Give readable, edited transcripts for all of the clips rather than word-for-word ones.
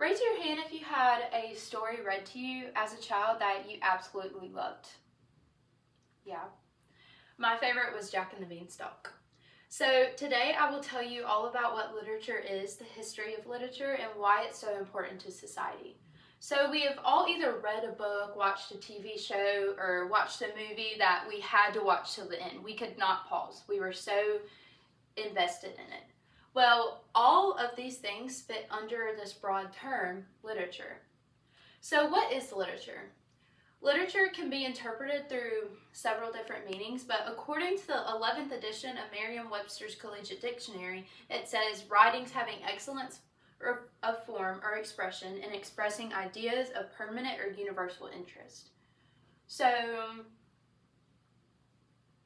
Raise your hand if you had a story read to you as a child that you absolutely loved. Yeah. My favorite was Jack and the Beanstalk. So today I will tell you all about what literature is, the history of literature, and why it's so important to society. So we have all either read a book, watched a TV show, or watched a movie that we had to watch till the end. We could not pause. We were so invested in it. Well, all of these things fit under this broad term, literature. So what is literature? Literature can be interpreted through several different meanings, but according to the 11th edition of Merriam-Webster's Collegiate Dictionary, it says writings having excellence of form or expression in expressing ideas of permanent or universal interest. So,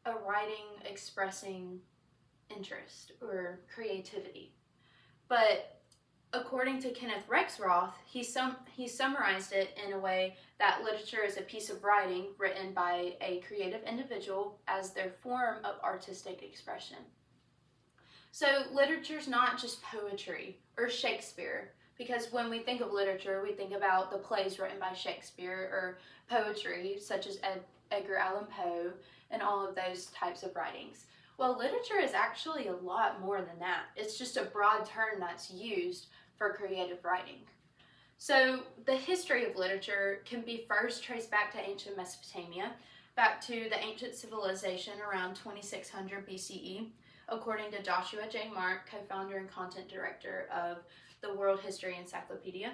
a writing expressing interest or creativity. But according to Kenneth Rexroth, he summarized it in a way that literature is a piece of writing written by a creative individual as their form of artistic expression. So literature's not just poetry or Shakespeare, because when we think of literature, we think about the plays written by Shakespeare or poetry such as Edgar Allan Poe and all of those types of writings. Well, literature is actually a lot more than that. It's just a broad term that's used for creative writing. So the history of literature can be first traced back to ancient Mesopotamia, back to the ancient civilization around 2600 BCE, according to Joshua J. Mark, co-founder and content director of the World History Encyclopedia.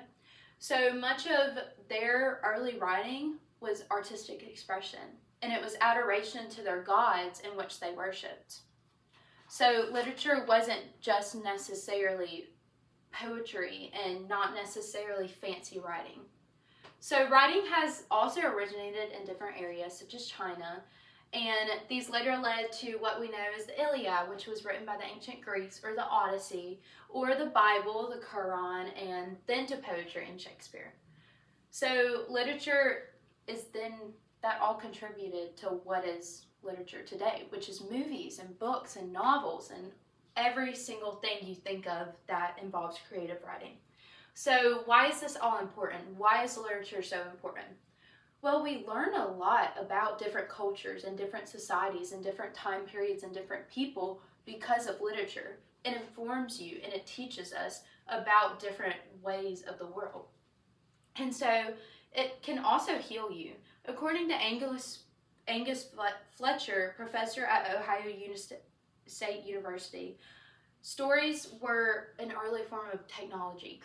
So much of their early writing was artistic expression, and it was adoration to their gods in which they worshipped. So literature wasn't just necessarily poetry and not necessarily fancy writing. So writing has also originated in different areas such as China, and these later led to what we know as the Iliad, which was written by the ancient Greeks, or the Odyssey, or the Bible, the Quran, and then to poetry and Shakespeare. So literature is then, that all contributed to what is literature today, which is movies and books and novels and every single thing you think of that involves creative writing. So why is this all important? Why is literature so important? Well, we learn a lot about different cultures and different societies and different time periods and different people because of literature. It informs you and it teaches us about different ways of the world. And so it can also heal you. According to Angus Fletcher, professor at Ohio State University, stories were an early form of technology.